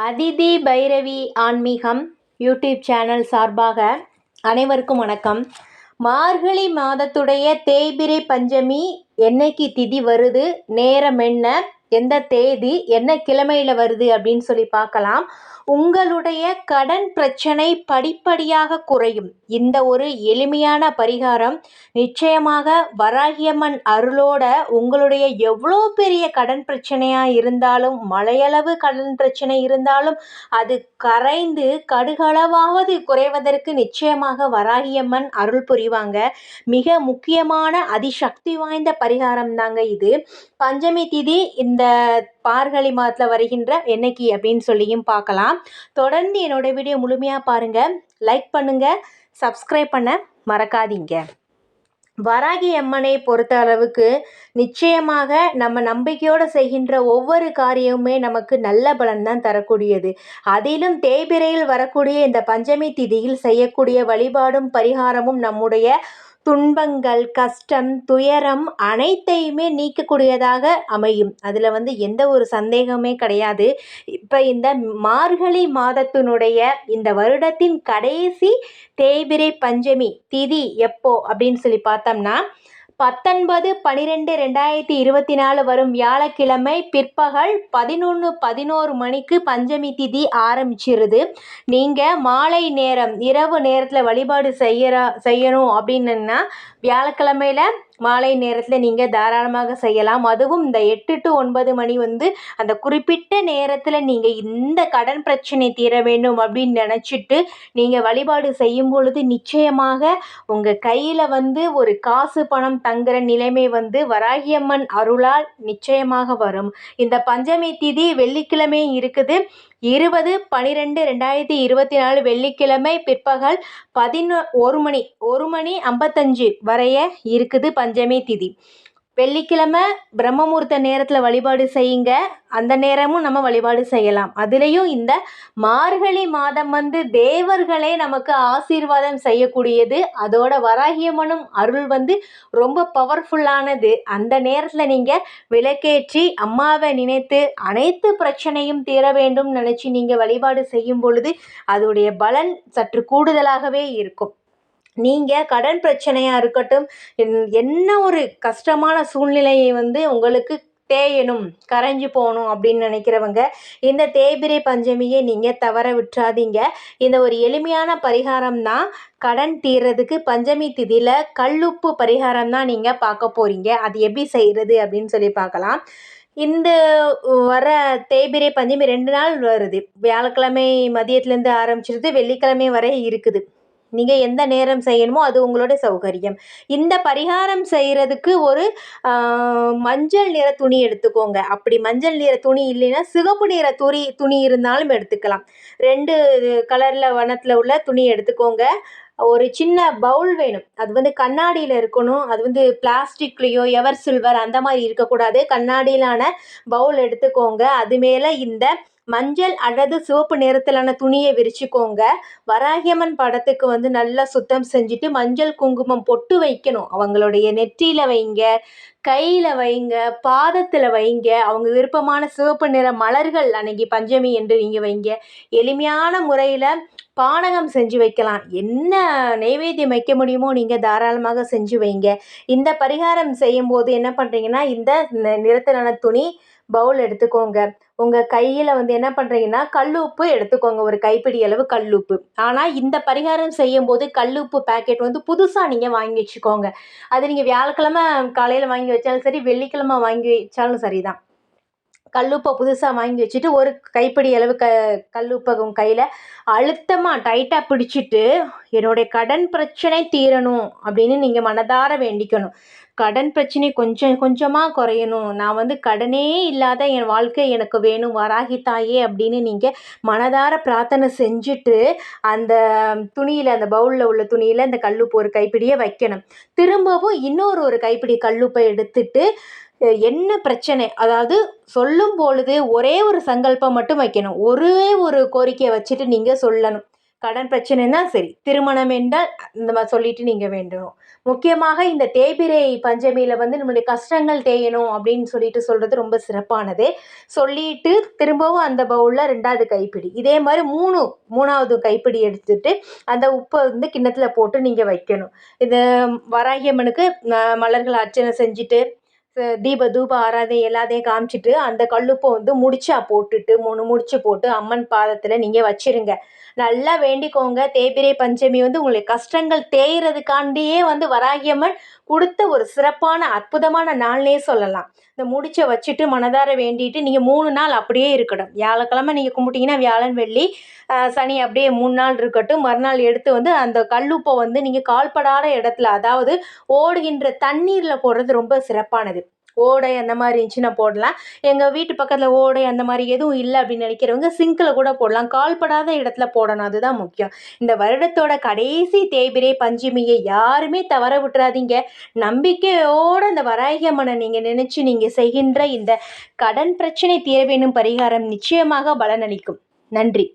அதிதி பைரவி ஆன்மீகம் YouTube channel சார்பாக அனைவருக்கும் வணக்கம். மார்கழி மாதத்துடைய தேய்பிறை பஞ்சமி என்னைக்கு திதி வருது, நேரம் என்ன, எந்த தேதி, என்ன கிழமையில் வருது அப்படின்னு சொல்லி பார்க்கலாம். உங்களுடைய கடன் பிரச்சனை படிப்படியாக குறையும். இந்த ஒரு எளிமையான பரிகாரம் நிச்சயமாக வராகியம்மன் அருளோட உங்களுடைய எவ்வளோ பெரிய கடன் பிரச்சனையாக இருந்தாலும், மலையளவு கடன் பிரச்சனை இருந்தாலும் அது கரைந்து கடுகளவாவது குறைவதற்கு நிச்சயமாக வராகியம்மன் அருள் புரிவாங்க. மிக முக்கியமான அதிசக்தி வாய்ந்த பரிகாரம் தாங்க இது. பஞ்சமி திதி இந்த மார்கழி மாதத்தில் வருகின்ற என்னைக்கு அப்படின்னு சொல்லியும் பார்க்கலாம். தொடர்ந்து என்னோட வீடியோ முழுமையாக பாருங்கள், லைக் பண்ணுங்கள், சப்ஸ்கிரைப் பண்ண மறக்காதீங்க. வராகி அம்மனை பொறுத்த அளவுக்கு நிச்சயமாக நம்ம நம்பிக்கையோடு செய்கின்ற ஒவ்வொரு காரியமுமே நமக்கு நல்ல பலன் தான் தரக்கூடியது. அதிலும் தேய்பிறையில் வரக்கூடிய இந்த பஞ்சமி திதியில் செய்யக்கூடிய வழிபாடும் பரிகாரமும் நம்முடைய துன்பங்கள், கஷ்டம், துயரம் அனைத்தையுமே நீக்கக்கூடியதாக அமையும். அதில் எந்த ஒரு சந்தேகமே கிடையாது. இப்போ இந்த மார்கழி மாதத்தினுடைய இந்த வருடத்தின் கடைசி தேய்பிறை பஞ்சமி திதி எப்போ அப்படின்னு சொல்லி பார்த்தோம்னா 19/12/2024 வரும் வியாழக்கிழமை பிற்பகல் 11:11 மணிக்கு பஞ்சமி திதி ஆரம்பிச்சிருது. நீங்கள் மாலை நேரம் இரவு நேரத்தில் வழிபாடு செய்யணும் அப்படின்னா வியாழக்கிழமையில் மாலை நேரத்தில் நீங்கள் தாராளமாக செய்யலாம். அதுவும் இந்த 8 to 9 மணி அந்த குறிப்பிட்ட நேரத்தில் நீங்கள் இந்த கடன் பிரச்சனை தீர வேண்டும் அப்படின்னு நினச்சிட்டு நீங்கள் வழிபாடு செய்யும் பொழுது நிச்சயமாக உங்கள் கையில் ஒரு காசு பணம் தங்குற நிலைமை வராகியம்மன் அருளால் நிச்சயமாக வரும். இந்த பஞ்சமி திதி வெள்ளிக்கிழமை இருக்குது. 20/12/2024 வெள்ளிக்கிழமை பிற்பகல் 1:55 வரைய இருக்குது பஞ்சமி திதி. வெள்ளிக்கிழமை பிரம்மமுகூர்த்த நேரத்தில் வழிபாடு செய்யுங்க. அந்த நேரமும் நம்ம வழிபாடு செய்யலாம். அதுலேயும் இந்த மார்கழி மாதம் தேவர்களே நமக்கு ஆசீர்வாதம் செய்யக்கூடியது. அதோட வராகியம்மனும் அருள் ரொம்ப பவர்ஃபுல்லானது. அந்த நேரத்தில் நீங்கள் விளக்கேற்றி அம்மாவை நினைத்து அனைத்து பிரச்சனையும் தீர வேண்டும் நினச்சி நீங்கள் வழிபாடு செய்யும் பொழுது அதோடைய பலன் சற்று கூடுதலாகவே இருக்கும். நீங்கள் கடன் பிரச்சனையாக இருக்கட்டும், என்ன ஒரு கஷ்டமான சூழ்நிலையை உங்களுக்கு தேயணும், கரைஞ்சி போகணும் அப்படின்னு நினைக்கிறவங்க இந்த தேய்பிறை பஞ்சமியை நீங்கள் தவற விட்டுறாதீங்க. இந்த ஒரு எளிமையான பரிகாரம் தான். கடன் தீர்றதுக்கு பஞ்சமி திதியில் கல்லுப்பு பரிகாரம் தான் நீங்கள் பார்க்க போகிறீங்க. அது எப்படி செய்கிறது அப்படின்னு சொல்லி பார்க்கலாம். இந்த வர தேய்பிறை பஞ்சமி 2 நாள் வருது. வியாழக்கிழமை மதியத்துலேருந்து ஆரம்பிச்சிருது, வெள்ளிக்கிழமை வரை இருக்குது. நீங்கள் எந்த நேரம் செய்யணுமோ அது உங்களோட சௌகரியம். இந்த பரிகாரம் செய்கிறதுக்கு ஒரு மஞ்சள் நிற துணி எடுத்துக்கோங்க. அப்படி மஞ்சள் நிற துணி இல்லைன்னா சிவப்பு நிற துணி இருந்தாலும் எடுத்துக்கலாம். 2 கலரில் வண்ணத்தில் உள்ள துணி எடுத்துக்கோங்க. ஒரு சின்ன பவுல் வேணும். அது கண்ணாடியில் இருக்கணும். அது பிளாஸ்டிக்லேயோ எவர் சில்வர் அந்த மாதிரி இருக்கக்கூடாது. கண்ணாடியிலான பவுல் எடுத்துக்கோங்க. அது மேலே இந்த மஞ்சள் அல்லது சிவப்பு நிறத்திலான துணியை விரிச்சுக்கோங்க. வராகியம்மன் படத்துக்கு நல்லா சுத்தம் செஞ்சுட்டு மஞ்சள் குங்குமம் பொட்டு வைக்கணும். அவங்களுடைய நெற்றியில் வைங்க, கையில் வைங்க, பாதத்தில் வைங்க. அவங்க விருப்பமான சிவப்பு நிற மலர்கள் அன்னைக்கு பஞ்சமி என்று நீங்கள் வைங்க. எளிமையான முறையில் பானகம் செஞ்சு வைக்கலாம். என்ன நைவேத்தியம் வைக்க முடியுமோ நீங்கள் தாராளமாக செஞ்சு வைங்க. இந்த பரிகாரம் செய்யும்போது என்ன பண்ணுறீங்கன்னா இந்த நிறத்திலான துணி பவுல் எடுத்துக்கோங்க. உங்கள் கையில் என்ன பண்ணுறீங்கன்னா கல்லுப்பு எடுத்துக்கோங்க. ஒரு கைப்பிடி அளவு கல்லுப்பு. ஆனால் இந்த பரிகாரம் செய்யும்போது கல்லுப்பு பேக்கெட் புதுசாக நீங்கள் வாங்கி வச்சுக்கோங்க. அது நீங்கள் வியாழக்கிழமை காலையில் வாங்கி வச்சாலும் சரி, வெள்ளிக்கிழமை வாங்கி வச்சாலும் சரி தான். கல்லுப்பை புதுசாக வாங்கி வச்சுட்டு ஒரு கைப்பிடி அளவு கல்லுப்பகம் கையில் அழுத்தமாக டைட்டாக பிடிச்சிட்டு என்னுடைய கடன் பிரச்சனை தீரணும் அப்படின்னு நீங்கள் மனதார வேண்டிக்கணும். கடன் பிரச்சனை கொஞ்சம் கொஞ்சமாக குறையணும், நான் கடனே இல்லாத என் வாழ்க்கை எனக்கு வேணும் வராகி தாயே அப்படின்னு நீங்கள் மனதார பிரார்த்தனை செஞ்சுட்டு அந்த துணியில், அந்த பவுலில் உள்ள துணியில் அந்த கல்லுப்பு ஒரு கைப்பிடியை வைக்கணும். திரும்பவும் ஒரு கைப்பிடி கல்லுப்பை எடுத்துட்டு என்ன பிரச்சனை, அதாவது சொல்லும் பொழுது ஒரே ஒரு சங்கல்பம் மட்டும் வைக்கணும். ஒரே ஒரு கோரிக்கையை வச்சுட்டு நீங்கள் சொல்லணும். கடன் பிரச்சனைன்னா சரி, திருமணம் என்றால் இந்த மாதிரி சொல்லிட்டு நீங்கள் வேண்டணும். முக்கியமாக இந்த தேய்பிறை பஞ்சமியில் வந்து நம்மளுடைய கஷ்டங்கள் தேயணும் அப்படின்னு சொல்லிட்டு சொல்கிறது ரொம்ப சிறப்பானது. சொல்லிட்டு திரும்பவும் அந்த பவுலில் 2வது கைப்பிடி இதே மாதிரி 3வது கைப்பிடி எடுத்துட்டு அந்த உப்பை வந்து கிண்ணத்தில் போட்டு நீங்கள் வைக்கணும். இது வராகி அம்மனுக்கு மலர்கள் அர்ச்சனை செஞ்சுட்டு தூப ஆராதனை எல்லாத்தையும் காமிச்சிட்டு அந்த கல்லுப்பை வந்து முடிச்சா போட்டுட்டு 3 முடிச்சு போட்டு அம்மன் பாதத்தில் நீங்கள் வச்சிருங்க. நல்லா வேண்டிக்கோங்க. தேய்பிறை பஞ்சமி வந்து உங்களுடைய கஷ்டங்கள் தேய்றதுக்காண்டியே வந்து வராகி அம்மன் கொடுத்த ஒரு சிறப்பான அற்புதமான நாள்னே சொல்லலாம். இந்த முடிச்ச வச்சுட்டு மனதார வேண்டிட்டு நீங்கள் 3 நாள் அப்படியே இருக்கட்டும். வியாழக்கிழமை நீங்கள் கும்பிட்டீங்கன்னா வியாழன் வெள்ளி சனி அப்படியே 3 நாள் இருக்கட்டும். மறுநாள் எடுத்து வந்து அந்த கல்லுப்பை வந்து நீங்கள் கால்படாத இடத்துல, அதாவது ஓடுகின்ற தண்ணீரில் போடுறது ரொம்ப சிறப்பானது. ஓடை அந்த மாதிரி இருந்துச்சுன்னா போடலாம். எங்கள் வீட்டு பக்கத்தில் ஓடை அந்த மாதிரி எதுவும் இல்லை அப்படின்னு நினைக்கிறவங்க சிங்கில் கூட போடலாம். கால்படாத இடத்துல போடணும், அதுதான் முக்கியம். இந்த வருடத்தோட கடைசி தேய்பிறை பஞ்சமியை யாருமே தவற விட்டுறாதீங்க. நம்பிக்கையோடு அந்த வராகி அம்மனை நீங்கள் நினச்சி நீங்கள் செய்கின்ற இந்த கடன் பிரச்சனை தீர வேணும் பரிகாரம் நிச்சயமாக பலனளிக்கும். நன்றி.